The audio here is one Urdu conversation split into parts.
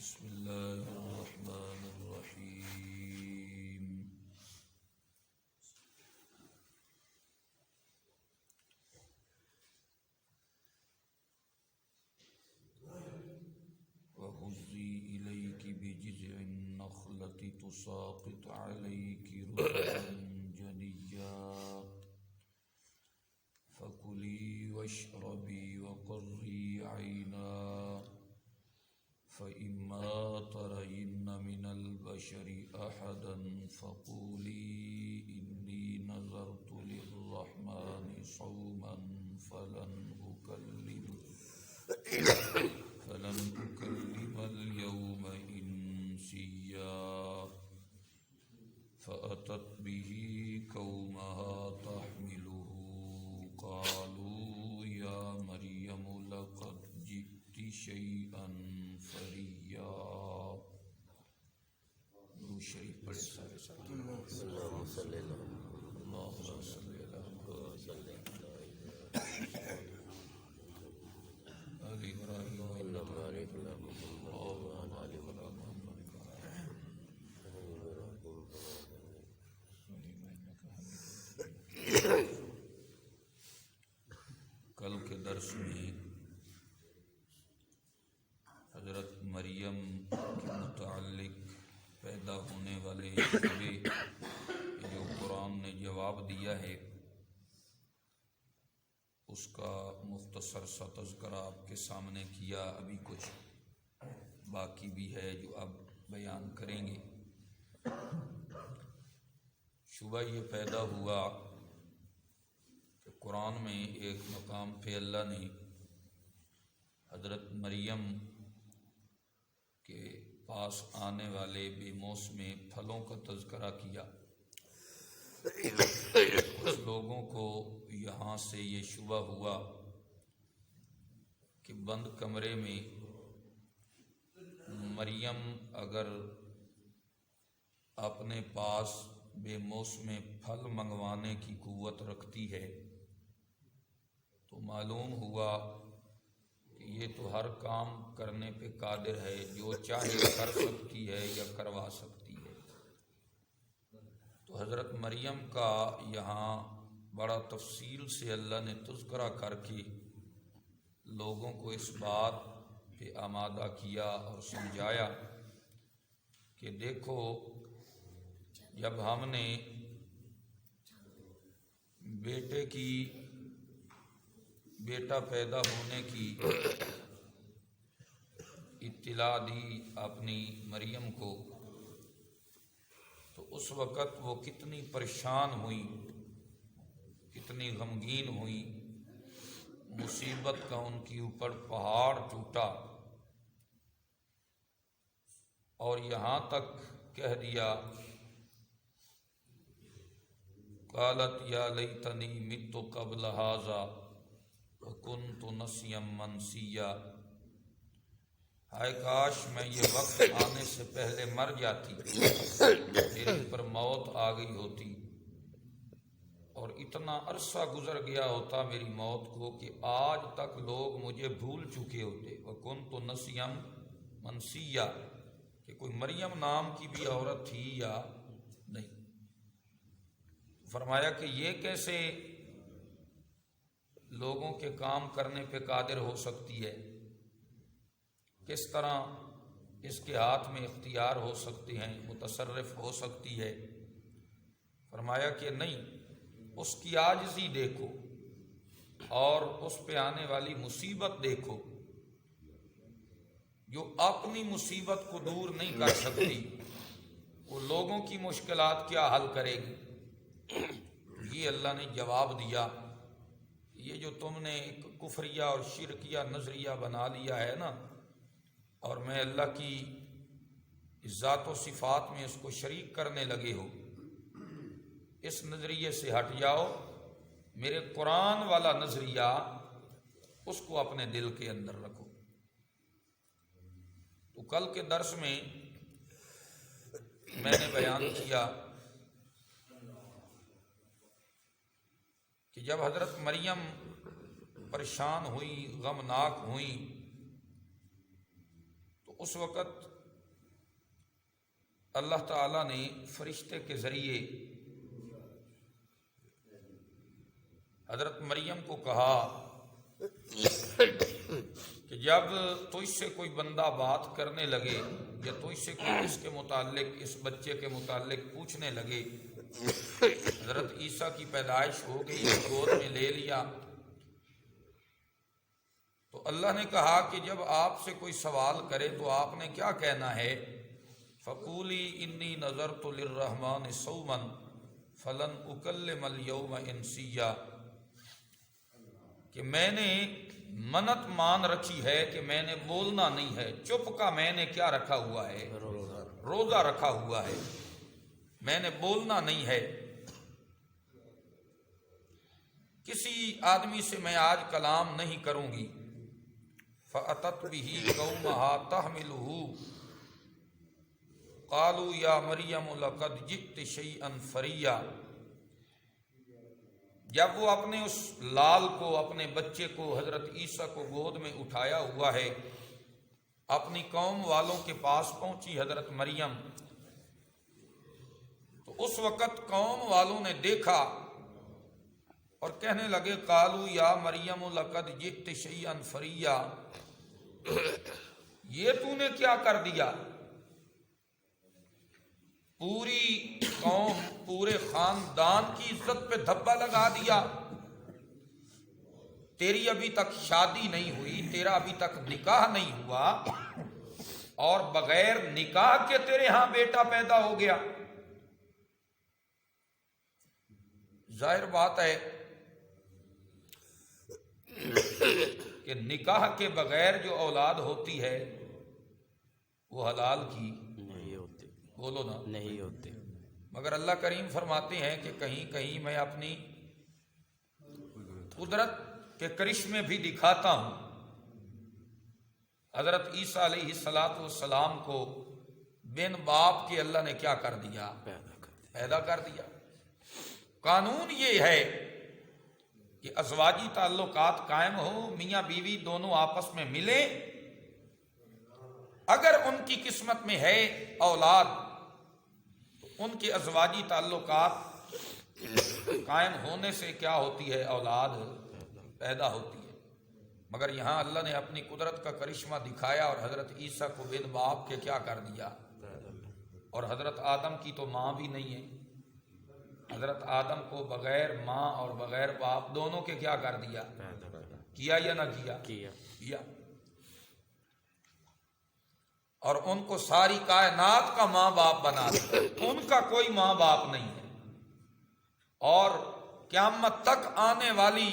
بسم اللہ الرحمن الرحیم وَهُزِّي إِلَيْكِ بِجِذْعِ النَّخْلَةِ تُسَاقِطْ عَلَيْكِ رُطَبًا جَنِيًّا فَكُلِي وَاشْرَبِي وَقَرِّي عَيْنًا فَإِمَّا تَرَيِنَّ مِنَ الْبَشَرِ أَحَدًا فَقُولِي إِنِّي نَذَرْتُ لِلرَّحْمَنِ صَوْمًا فلن أكلم اليوم إنسيا فأتت به قومها تحمله قالوا يا مريم لقد جئت شيئا فريا. درود شریف پڑھے سارے ساتھی. اللہم صلی اللہ کل کے درس میں حضرت مریم کے متعلق پیدا ہونے والے شبے جو قرآن نے جواب دیا ہے اس کا مختصر سا تذکرہ آپ کے سامنے کیا. ابھی کچھ باقی بھی ہے جو اب بیان کریں گے. شبہ یہ پیدا ہوا کہ قرآن میں ایک مقام پہ اللہ نے حضرت مریم کے پاس آنے والے بے موسم پھلوں کا تذکرہ کیا. کچھ لوگوں کو یہاں سے یہ شبہ ہوا کہ بند کمرے میں مریم اگر اپنے پاس بے موسم پھل منگوانے کی قوت رکھتی ہے تو معلوم ہوا کہ یہ تو ہر کام کرنے پہ قادر ہے، جو چاہے کر سکتی ہے یا کروا سکتی ہے. تو حضرت مریم کا یہاں بڑا تفصیل سے اللہ نے تذکرہ کر کے لوگوں کو اس بات پہ آمادہ کیا اور سمجھایا کہ دیکھو جب ہم نے بیٹا پیدا ہونے کی اطلاع دی اپنی مریم کو تو اس وقت وہ کتنی پریشان ہوئی، کتنی غمگین ہوئی. مصیبت کا ان کے اوپر پہاڑ ٹوٹا اور یہاں تک کہہ دیا قالت یا لیتنی مت قبل ھذا وکنت نسیا منسیا. ہائے کاش میں یہ وقت آنے سے پہلے مر جاتی، میرے پر موت آ گئی ہوتی اور اتنا عرصہ گزر گیا ہوتا میری موت کو کہ آج تک لوگ مجھے بھول چکے ہوتے. وکنت نسیا منسیا کہ کوئی مریم نام کی بھی عورت تھی یا نہیں. فرمایا کہ یہ کیسے لوگوں کے کام کرنے پہ قادر ہو سکتی ہے، کس طرح اس کے ہاتھ میں اختیار ہو سکتے ہیں، متصرف ہو سکتی ہے. فرمایا کہ نہیں، اس کی عاجزی دیکھو اور اس پہ آنے والی مصیبت دیکھو. جو اپنی مصیبت کو دور نہیں کر سکتی وہ لوگوں کی مشکلات کیا حل کرے گی. یہ اللہ نے جواب دیا. یہ جو تم نے ایک کفریہ اور شرکیہ نظریہ بنا لیا ہے نا، اور میں اللہ کی ذات و صفات میں اس کو شریک کرنے لگے ہو، اس نظریے سے ہٹ جاؤ. میرے قرآن والا نظریہ اس کو اپنے دل کے اندر رکھو. تو کل کے درس میں نے بیان کیا کہ جب حضرت مریم پریشان ہوئی، غمناک ہوئی، تو اس وقت اللہ تعالیٰ نے فرشتے کے ذریعے حضرت مریم کو کہا کہ جب تو اس سے کوئی بندہ بات کرنے لگے یا تو اس سے کوئی اس کے متعلق، اس بچے کے متعلق پوچھنے لگے، حضرت عیسیٰ کی پیدائش ہو گئی، گود میں لے لیا، تو اللہ نے کہا کہ جب آپ سے کوئی سوال کرے تو آپ نے کیا کہنا ہے؟ فقولی انی نذرت للرحمن صوما فلن اکلم اليوم انسیا، کہ میں نے منت مان رکھی ہے کہ میں نے بولنا نہیں ہے، چپ کا میں نے کیا رکھا ہوا ہے؟ روزہ رکھا ہوا ہے، میں نے بولنا نہیں ہے، کسی آدمی سے میں آج کلام نہیں کروں گی۔ فَأَتَتْ بِهِ قَوْمَهَا تَحْمِلُهُ قَالُوا يَا مَرْيَمُ لَقَدْ جِئْتِ شَيْئًا فَرِيًّا، جب وہ اپنے اس لال کو، اپنے بچے کو، حضرت عیسیٰ کو گود میں اٹھایا ہوا ہے، اپنی قوم والوں کے پاس پہنچی حضرت مریم، تو اس وقت قوم والوں نے دیکھا اور کہنے لگے قالوا یا مریم لقد جئت شیئا فریا، یہ تو نے کیا کر دیا؟ پوری قوم، پورے خاندان کی عزت پہ دھبا لگا دیا، تیری ابھی تک شادی نہیں ہوئی، تیرا ابھی تک نکاح نہیں ہوا، اور بغیر نکاح کے تیرے ہاں بیٹا پیدا ہو گیا۔ ظاہر بات ہے کہ نکاح کے بغیر جو اولاد ہوتی ہے وہ حلال کی نہیں ہوتے، بولو نا، نہیں ہوتے، مگر اللہ کریم فرماتے ہیں کہ کہیں کہیں میں اپنی قدرت کے کرشمے بھی دکھاتا ہوں۔ حضرت عیسیٰ علیہ السلام کو بن باپ کے اللہ نے کیا کر دیا؟ پیدا کر دیا۔ قانون یہ ہے کہ ازواجی تعلقات قائم ہو، میاں بیوی دونوں آپس میں ملیں، اگر ان کی قسمت میں ہے اولاد تو ان کے ازواجی تعلقات قائم ہونے سے کیا ہوتی ہے؟ اولاد پیدا ہوتی ہے۔ مگر یہاں اللہ نے اپنی قدرت کا کرشمہ دکھایا اور حضرت عیسیٰ کو بن باپ کے کیا کر دیا؟ اور حضرت آدم کی تو ماں بھی نہیں ہے، حضرت آدم کو بغیر ماں اور بغیر باپ دونوں کے کیا کر دیا؟ کیا یا نہ کیا؟ کیا۔ اور ان کو ساری کائنات کا ماں باپ بنا دیا، ان کا کوئی ماں باپ نہیں ہے، اور قیامت تک آنے والی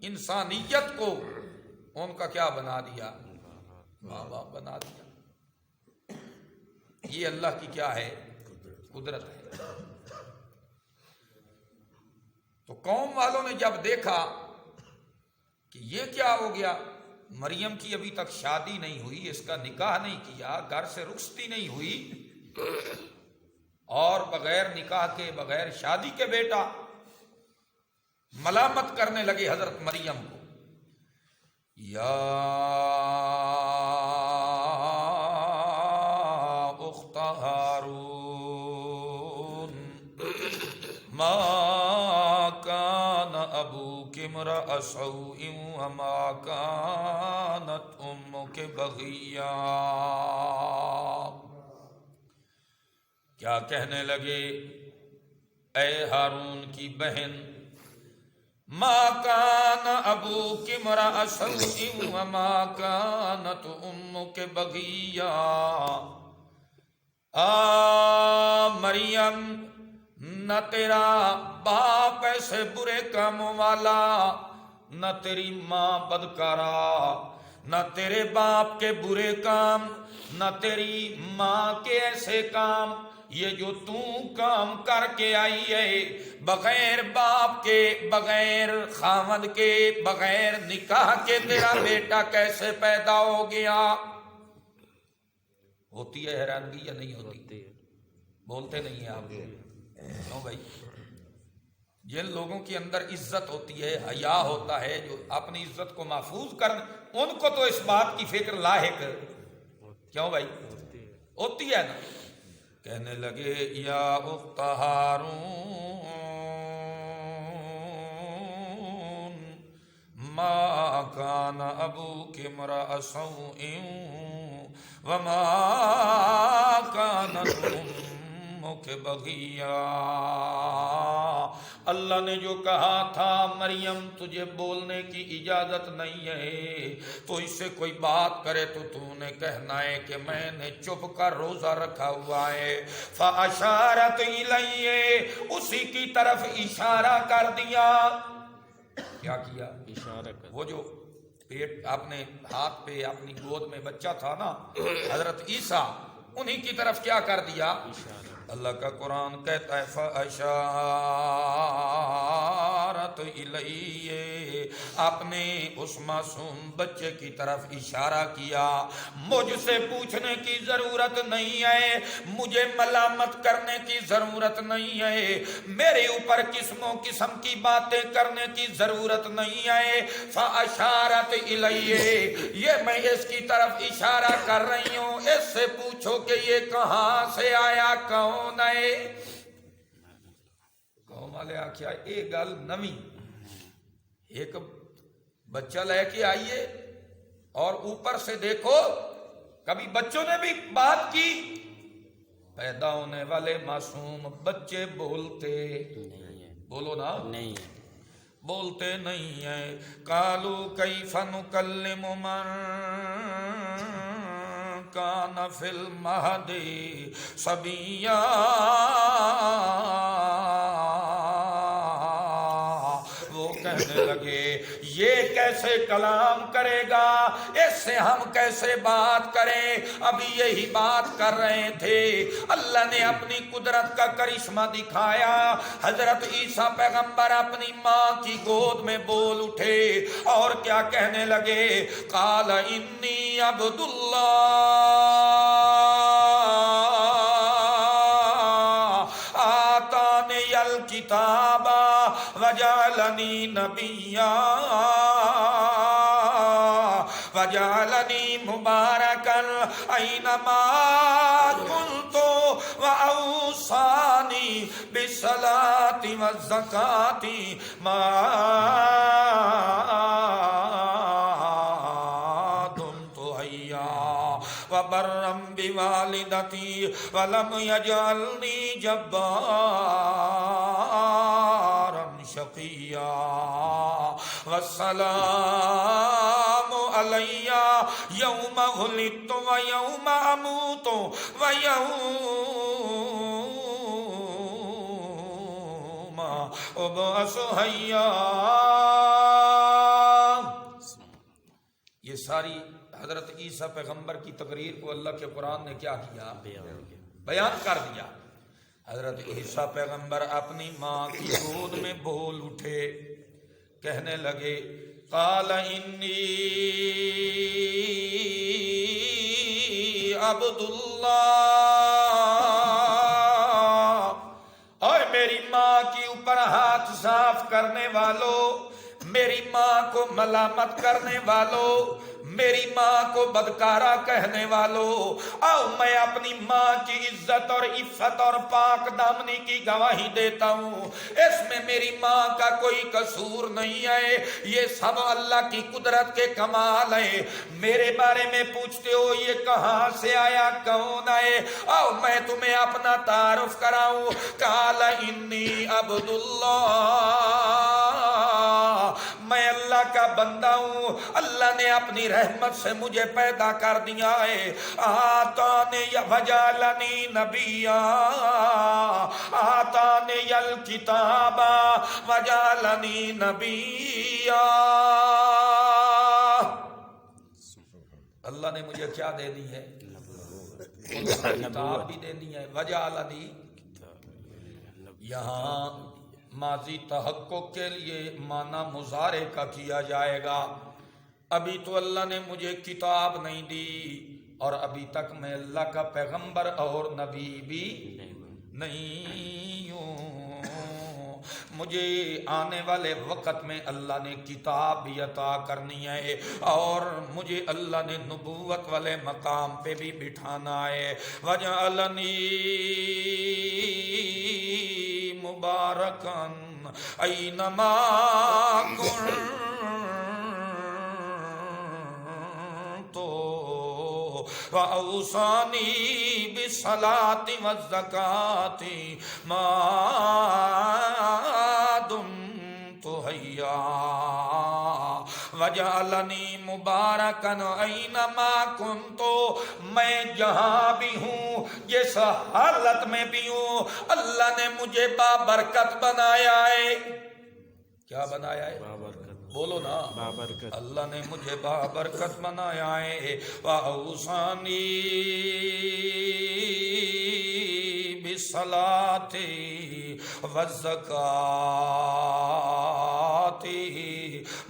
انسانیت کو ان کا کیا بنا دیا؟ ماں باپ بنا دیا۔ یہ اللہ کی کیا ہے؟ قدرت ہے۔ تو قوم والوں نے جب دیکھا کہ یہ کیا ہو گیا، مریم کی ابھی تک شادی نہیں ہوئی، اس کا نکاح نہیں کیا، گھر سے رخصتی نہیں ہوئی، اور بغیر نکاح کے، بغیر شادی کے بیٹا، ملامت کرنے لگے حضرت مریم کو، یا اخت ہارون ما ابوک امرأ سوء وما کانت امک بغیا، کیا کہنے لگے؟ اے ہارون کی بہن، ما کان ابوک امرأ سوء وما کانت امک بغیا، مریم نہ تیرا باپ ایسے برے کاموں والا، نہ تیری ماں بدکارا، نہ تیرے باپ کے برے کام، نہ تیری ماں کے ایسے کام، یہ جو تو کام کر کے آئی ہے، بغیر باپ کے، بغیر خاوند کے، بغیر نکاح کے تیرا بیٹا کیسے پیدا ہو گیا؟ ہوتی ہے حیرانگی یا نہیں ہوتی؟ بولتے نہیں ہیں آپ لوگ، کیوں بھائی؟ جن لوگوں کے اندر عزت ہوتی ہے، حیا ہوتا ہے، جو اپنی عزت کو محفوظ کرنے، ان کو تو اس بات کی فکر لاحق کیوں بھائی؟ ہوتی ہے نا. کہنے لگے یا اخت ہارون ما کان ابوک امرأ سوء وما کانت امک بغیا. اللہ نے جو کہا تھا مریم تجھے بولنے کی اجازت نہیں ہے، تو اس سے کوئی بات کرے تو نے کہنا ہے کہ میں نے چپ کر روزہ رکھا ہوا ہے. فاشارت الیہ، اسی کی طرف اشارہ کر دیا. کیا کیا؟ اشارہ کر. وہ جو پیٹ اپنے ہاتھ پہ اپنی گود میں بچہ تھا نا حضرت عیسیٰ، انہی کی طرف کیا کر دیا؟ اللہ کا قرآن کہتا ہے فاشارت الیہ، آپ نے اس معصوم بچے کی طرف اشارہ کیا. مجھ سے پوچھنے کی ضرورت نہیں ہے، مجھے ملامت کرنے کی ضرورت نہیں ہے، میرے اوپر قسم کی باتیں کرنے کی ضرورت نہیں ہے. فاشارت الیہ، یہ میں اس کی طرف اشارہ کر رہی ہوں، اس سے پوچھو کہ یہ کہاں سے آیا، کون ہے. قوم والے آخیا یہ گل نویں، ایک بچہ لے کے آئیے اور اوپر سے دیکھو کبھی بچوں نے بھی بات کی. پیدا ہونے والے معصوم بچے بولتے بولو نا نہیں، بولتے نہیں ہیں. قالو کیف نکلم من کان فی المہد صبیا. وہ کہنے لگے یہ کیسے کلام کرے گا، اس سے ہم کیسے بات کریں، ابھی یہی بات کر رہے تھے. اللہ نے اپنی قدرت کا کرشمہ دکھایا. حضرت عیسیٰ پیغمبر اپنی ماں کی گود میں بول اٹھے اور کیا کہنے لگے؟ قال انی عبد اللہ آتانی الکتاب وجعلنی نبیا وجعلنی مبارکا اینما کنت واوصانی بالصلاۃ والزکاۃ ما دمت حیا وبرا بوالدتی ولم یجعلنی جبارا شقیا والسلام علی یوم ولدت ویوم اموت ویوم ابعث حیا. یہ ساری حضرت عیسیٰ پیغمبر کی تقریر کو اللہ کے قرآن نے کیا کیا؟ بیان کر دیا. حضرت عیسیٰ پیغمبر اپنی ماں کی گود میں بول اٹھے، کہنے لگے قال انی عبد اللہ. اور میری ماں کے اوپر ہاتھ صاف کرنے والوں، میری ماں کو ملامت کرنے والوں، میری ماں کو بدکارا کہنے والوں، آؤ میں اپنی ماں کی عزت اور عفت اور پاک دامنی کی گواہی دیتا ہوں. اس میں میری ماں کا کوئی قصور نہیں ہے، یہ سب اللہ کی قدرت کے کمال ہیں. میرے بارے میں پوچھتے ہو یہ کہاں سے آیا، کون ہے؟ آؤ میں تمہیں اپنا تعارف کراؤں. قال انی عبد اللہ، میں اللہ کا بندہ ہوں، اللہ نے اپنی رحمت سے مجھے پیدا کر دیا ہے. آتانی وجعلنی نبیا آتانی الکتاب وجعلنی نبیا. اللہ نے مجھے کیا دے دی ہے؟ کتاب بھی دینی ہے. وجعلنی یہاں ماضی تحقق کے لیے معنی مضارع کا کیا جائے گا. ابھی تو اللہ نے مجھے کتاب نہیں دی اور ابھی تک میں اللہ کا پیغمبر اور نبی بھی نہیں ہوں. مجھے آنے والے وقت میں اللہ نے کتاب بھی عطا کرنی ہے اور مجھے اللہ نے نبوت والے مقام پہ بھی بٹھانا ہے. وجعلنی مبارکن اینما کنت وَأَوْصَانِي بِالصَّلَاةِ وَالزَّكَاةِ مَا دُمْتُ حَيًّا وَجَعَلَنِي مُبَارَكًا أَيْنَمَا كُنتُ. میں جہاں بھی ہوں جس حالت میں بھی ہوں اللہ نے مجھے بابرکت بنایا ہے. کیا بنایا ہے؟ بولو نا. بابرکت. اللہ نے مجھے بابرکت بنایا ہے. وَأَوْصَانِي بِالصَّلَاةِ وَالزَّكَاةِ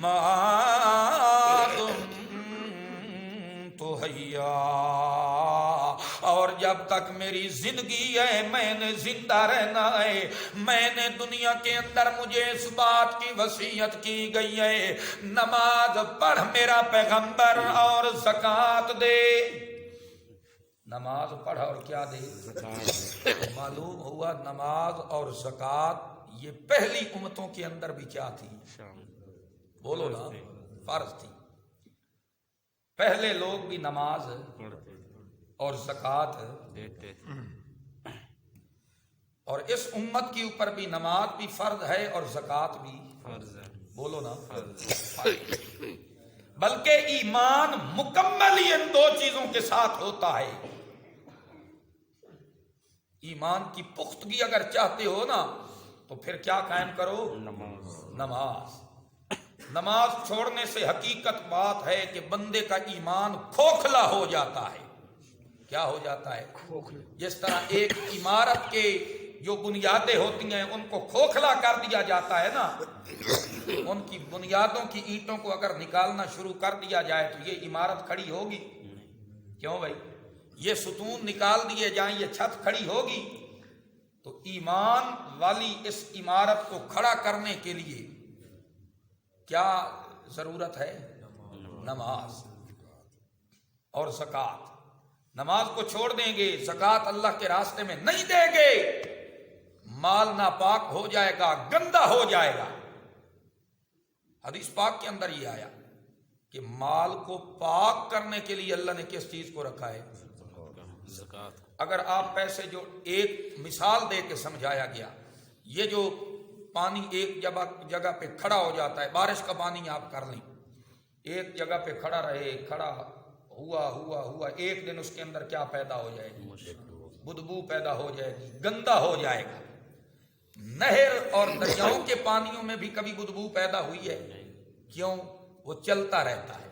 مَا دُمْتُ حَيًّا. اور جب تک میری زندگی ہے میں نے زندہ رہنا ہے. میں نے دنیا کے اندر مجھے اس بات کی وصیت کی گئی ہے نماز پڑھ میرا پیغمبر اور زکوٰۃ دے. نماز پڑھ اور کیا دے؟ معلوم ہوا نماز اور زکوٰۃ یہ پہلی امتوں کے اندر بھی کیا تھی؟ بولو نا. فرض تھی. پہلے لوگ بھی نماز اور زکوٰۃ دیتے اور اس امت کے اوپر بھی نماز بھی فرض ہے اور زکوٰۃ بھی فرض ہے. بولو نا. بلکہ ایمان مکمل ہی ان دو چیزوں کے ساتھ ہوتا ہے. ایمان کی پختگی اگر چاہتے ہو نا تو پھر کیا قائم کرو؟ نماز. نماز چھوڑنے سے حقیقت بات ہے کہ بندے کا ایمان کھوکھلا ہو جاتا ہے. کیا ہو جاتا ہے؟ جس طرح ایک عمارت کے جو بنیادیں ہوتی ہیں ان کو کھوکھلا کر دیا جاتا ہے نا, ان کی بنیادوں کی اینٹوں کو اگر نکالنا شروع کر دیا جائے تو یہ عمارت کھڑی ہوگی؟ کیوں بھائی؟ یہ ستون نکال دیے جائیں یہ چھت کھڑی ہوگی؟ تو ایمان والی اس عمارت کو کھڑا کرنے کے لیے کیا ضرورت ہے؟ نماز اور زکوٰۃ. نماز کو چھوڑ دیں گے, زکوٰۃ اللہ کے راستے میں نہیں دیں گے, مال ناپاک ہو جائے گا, گندا ہو جائے گا. حدیث پاک کے اندر یہ آیا کہ مال کو پاک کرنے کے لیے اللہ نے کس چیز کو رکھا ہے؟ زکوٰۃ. اگر آپ پیسے جو ایک مثال دے کے سمجھایا گیا, یہ جو پانی ایک جگہ پہ کھڑا ہو جاتا ہے, بارش کا پانی آپ کر لیں, ایک جگہ پہ کھڑا رہے, کھڑا ہوا ایک دن اس کے اندر کیا پیدا ہو جائے گی؟ بدبو پیدا ہو جائے گی, گندا ہو جائے گا. نہر اور دریاؤں کے پانیوں میں بھی کبھی بدبو پیدا ہوئی ہے؟ کیوں؟ وہ چلتا رہتا ہے.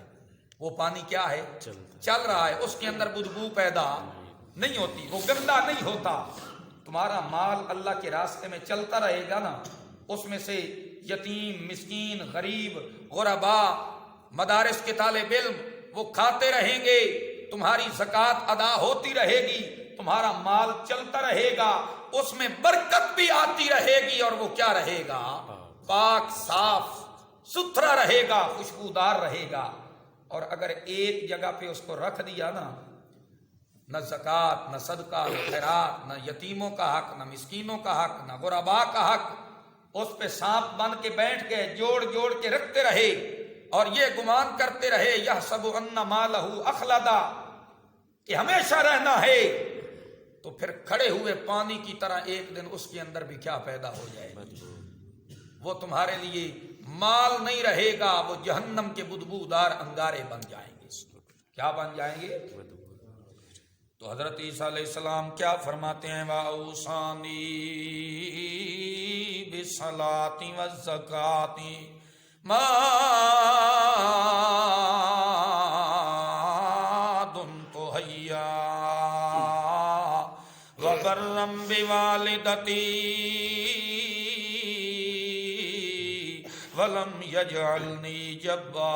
وہ پانی کیا ہے؟ چل رہا ہے, اس کے اندر بدبو پیدا نہیں ہوتی, وہ گندا نہیں ہوتا. تمہارا مال اللہ کے راستے میں چلتا رہے گا نا, اس میں سے یتیم, مسکین, غریب, غربا, مدارس کے طالب علم وہ کھاتے رہیں گے, تمہاری زکوٰۃ ادا ہوتی رہے گی, تمہارا مال چلتا رہے گا, اس میں برکت بھی آتی رہے گی اور وہ کیا رہے گا؟ پاک, صاف ستھرا رہے گا, خوشبودار رہے گا. اور اگر ایک جگہ پہ اس کو رکھ دیا نا, نہ زکوٰۃ, نہ صدقہ, نہ خیرات, نہ یتیموں کا حق, نہ مسکینوں کا حق, نہ غربا کا حق, اس پہ سانپ بن کے بیٹھ گئے, جوڑ جوڑ کے رکھتے رہے اور یہ گمان کرتے رہے یحسب ان مالہ اخلدا کہ ہمیشہ رہنا ہے, تو پھر کھڑے ہوئے پانی کی طرح ایک دن اس کے اندر بھی کیا پیدا ہو جائے گا؟ وہ تمہارے لیے مال نہیں رہے گا, وہ جہنم کے بدبودار انگارے بن جائیں گے. کیا بن جائیں گے؟ تو حضرت عیسیٰ علیہ السلام کیا فرماتے ہیں؟ وَأَوْصَانِي بِالصَّلَاةِ وَالزَّكَاةِ مَا دُمْتُ حَيًّا وَبَرًّا بِوَالِدَتِي وَلَمْ يَجْعَلْنِي جَبَّارًا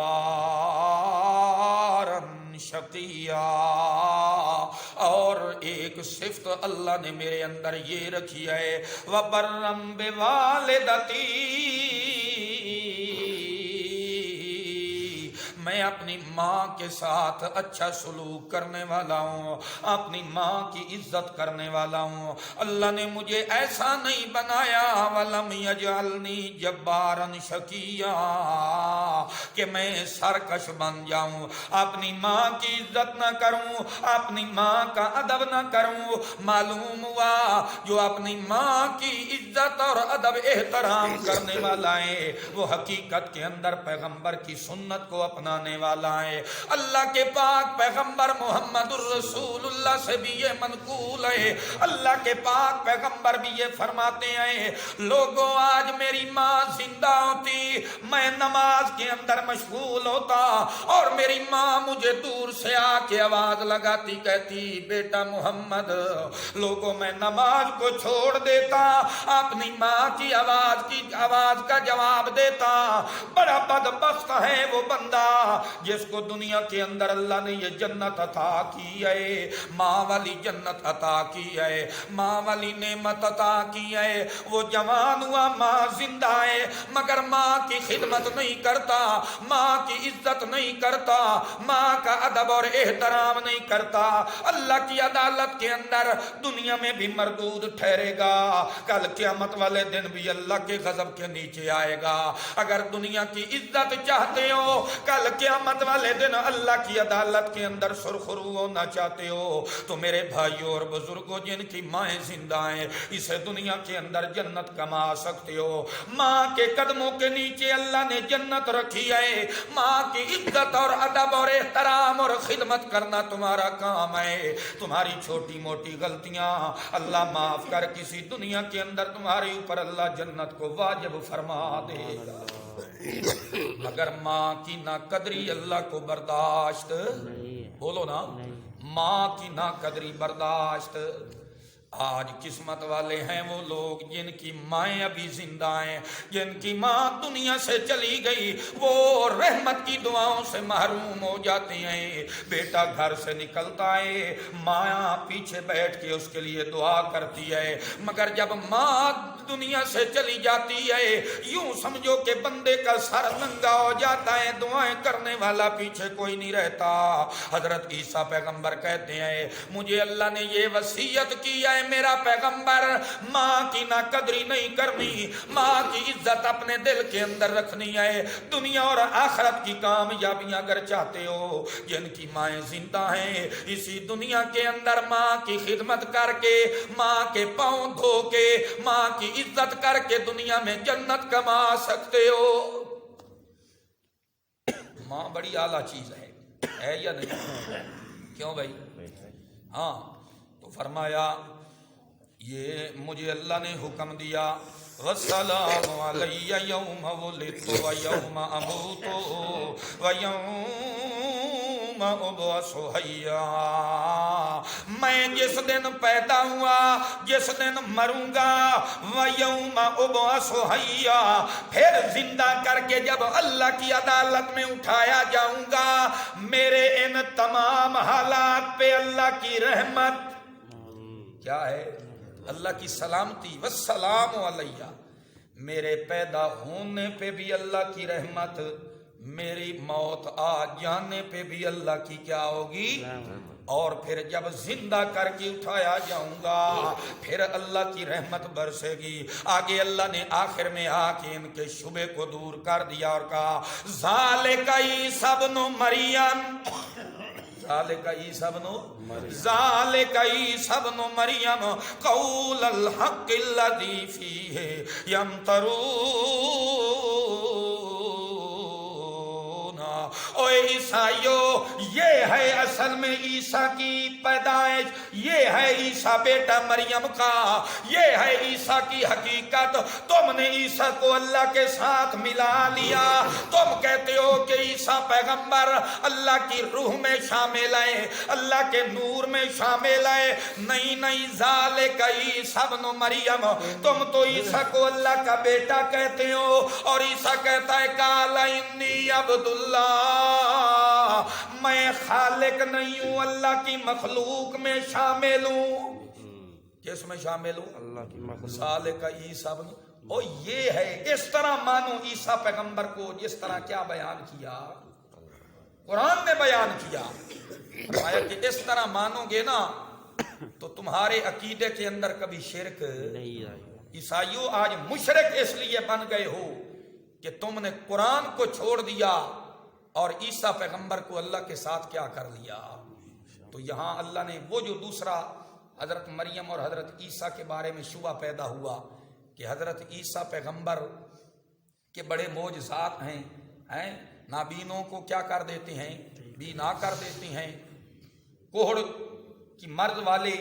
شقیا، اور ایک صفت اللہ نے میرے اندر یہ رکھی ہے وَبَرًّا بِوَالِدَتِي، میں اپنی ماں کے ساتھ اچھا سلوک کرنے والا ہوں، اپنی ماں کی عزت کرنے والا ہوں۔ اللہ نے مجھے ایسا نہیں بنایا وَلَمْ يَجْعَلْنِي جَبَّارًا شَقِيًّا کہ میں سرکش بن جاؤں، اپنی ماں کی عزت نہ کروں، اپنی ماں کا ادب نہ کروں۔ معلوم ہوا جو اپنی ماں کی عزت اور ادب احترام کرنے والا ہے وہ حقیقت کے اندر پیغمبر کی سنت کو اپنانے والا ہے۔ اللہ کے پاک پیغمبر محمد الرسول اللہ سے بھی یہ منقول ہے، اللہ کے پاک پیغمبر بھی یہ فرماتے ہیں لوگوں آج میری ماں زندہ ہوتی میں نماز کے اندر مشغول ہوتا اور میری ماں مجھے دور سے آ کے آواز لگاتی کہتی بیٹا محمد، لوگوں میں نماز کو چھوڑ دیتا اپنی ماں کی آواز کا جواب دیتا۔ بڑا بدبخت ہے وہ بندہ جس کو دنیا کے اندر اللہ نے یہ جنت عطا کی ہے، ماں والی جنت عطا کی ہے، ماں والی نعمت عطا کی ہے، وہ جوان ہوا ماں زندہ ہے مگر ماں کی خدمت نہیں کرتا، ماں کی عزت نہیں کرتا، ماں کا ادب اور احترام نہیں کرتا، اللہ کی عدالت کے اندر دنیا میں بھی مردود ٹھہرے گا، کل قیامت والے دن بھی اللہ کے غضب کے نیچے آئے گا۔ اگر دنیا کی عزت چاہتے ہو، کل قیامت والے دن اللہ کی عدالت کے اندر سرخرو ہونا چاہتے ہو تو میرے بھائیوں اور بزرگوں جن کی مائیں زندہ ہیں اسے دنیا کے اندر جنت کما سکتے ہو۔ ماں کے قدموں کے نیچے اللہ نے جنت رکھی ہے، ماں کی عزت اور ادب اور احترام اور خدمت کرنا تمہارا کام ہے۔ تمہاری چھوٹی موٹی غلطیاں اللہ معاف کر کسی دنیا کے اندر تمہارے اوپر اللہ جنت کو واجب فرما دے گا، مگر ماں کی ناقدری اللہ کو برداشت، بولو نا، ماں کی ناقدری برداشت۔ آج قسمت والے ہیں وہ لوگ جن کی مائیں ابھی زندہ ہیں، جن کی ماں دنیا سے چلی گئی وہ رحمت کی دعاؤں سے محروم ہو جاتے ہیں۔ بیٹا گھر سے نکلتا ہے ماں پیچھے بیٹھ کے اس کے لیے دعا کرتی ہے، مگر جب ماں دنیا سے چلی جاتی ہے یوں سمجھو کہ بندے کا سر ننگا ہو جاتا ہے، دعائیں کرنے والا پیچھے کوئی نہیں رہتا۔ حضرت عیسیٰ پیغمبر کہتے ہیں مجھے اللہ نے یہ وصیت کی ہے میرا پیغمبر ماں کی ناقدری نہیں کرنی، ماں کی عزت اپنے دل کے اندر رکھنی ہے۔ دنیا اور آخرت کی کامیابیاں اگر چاہتے ہو، جن کی مائیں زندہ ہیں اسی دنیا کے اندر ماں کی خدمت کر کے، ماں کے پاؤں دھو کے، ماں کی عزت کر کے دنیا میں جنت کما سکتے ہو۔ ماں بڑی اعلیٰ چیز ہے یا نہیں؟ کیوں بھائی؟ ہاں، تو فرمایا یہ مجھے اللہ نے حکم دیا وَالسَّلَامُ عَلَيَّ يَوْمَ وُلِدتُّ وَيَوْمَ أَمُوتُ وَيَوْمَ أُبْعَثُ حَيًّا، میں جس دن پیدا ہوا جس دن مروں گا وَيَوْمَ أُبْعَثُ حَيًّا، پھر زندہ کر کے جب اللہ کی عدالت میں اٹھایا جاؤں گا، میرے ان تمام حالات پہ اللہ کی رحمت کیا ہے؟ اللہ کی سلامتی، والسلام علیہ، میرے پیدا ہونے پہ بھی اللہ کی رحمت، میری موت آ جانے پہ بھی اللہ کی کیا ہوگی، اور پھر جب زندہ کر کے اٹھایا جاؤں گا پھر اللہ کی رحمت برسے گی۔ آگے اللہ نے آخر میں آ کے ان کے شبے کو دور کر دیا اور کہا ذالک عیسیٰ ابن مریم، ذالک عیسیٰ ابن مریم قول الحق الذی فیہ یمترون، اوے عیسائیو یہ ہے اصل میں عیسیٰ کی پیدائش، یہ ہے عیسیٰ بیٹا مریم کا، یہ ہے عیسیٰ کی حقیقت۔ تم نے عیسیٰ کو اللہ کے ساتھ ملا لیا، تم کہتے ہو کہ عیسیٰ پیغمبر اللہ کی روح میں شامل ہے، اللہ کے نور میں شامل ہے۔ نہیں، ذالک عیسیٰ ابن مریم، تم تو عیسیٰ کو اللہ کا بیٹا کہتے ہو، اور عیسیٰ کہتا ہے قال انی عبد اللہ، میں خالق نہیں ہوں، اللہ کی مخلوق میں شامل ہوں۔ کس میں شامل ہوں؟ اللہ کی مخلوق۔ ذالک عیسیٰ ابن، اور یہ ہے، اس طرح مانو عیسیٰ پیغمبر کو جس طرح کیا بیان کیا، قرآن نے بیان کیا۔ فرمایا کہ اس طرح مانو گے نا تو تمہارے عقیدے کے اندر کبھی شرک نہیں آئے گا۔ عیسائیوں آج مشرک اس لیے بن گئے ہو کہ تم نے قرآن کو چھوڑ دیا اور عیسیٰ پیغمبر کو اللہ کے ساتھ کیا کر لیا۔ تو یہاں اللہ نے وہ جو دوسرا حضرت مریم اور حضرت عیسیٰ کے بارے میں شبہ پیدا ہوا کہ حضرت عیسیٰ پیغمبر کے بڑے معجزات ہیں، نابینوں کو کیا کر دیتے ہیں، بینا کر دیتے ہیں، کوہڑ کی مرض والے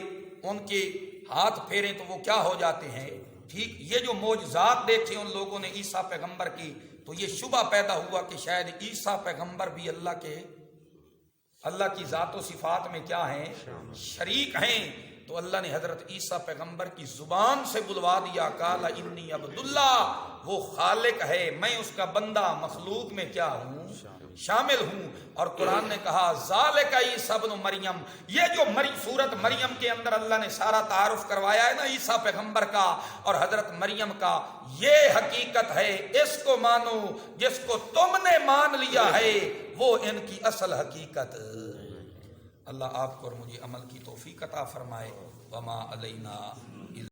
ان کے ہاتھ پھیریں تو وہ کیا ہو جاتے ہیں ٹھیک۔ یہ جو معجزات دیکھے ان لوگوں نے عیسیٰ پیغمبر کی، تو یہ شبہ پیدا ہوا کہ شاید عیسیٰ پیغمبر بھی اللہ کی ذات و صفات میں کیا ہیں، شریک ہیں۔ تو اللہ نے حضرت عیسیٰ پیغمبر کی زبان سے بلوا دیا، قال انی عبداللہ، وہ خالق ہے، میں اس کا بندہ، مخلوق میں کیا ہوں، شامل ہوں۔ اور قرآن نے کہا ذالک عیسیٰ ابن مریم، یہ جو سورت مریم کے اندر اللہ نے سارا تعارف کروایا ہے نا عیسیٰ پیغمبر کا اور حضرت مریم کا، یہ حقیقت ہے، اس کو مانو، جس کو تم نے مان لیا ہے وہ ان کی اصل حقیقت۔ اللہ آپ کو اور مجھے عمل کی توفیق عطا فرمائے۔ وما علینا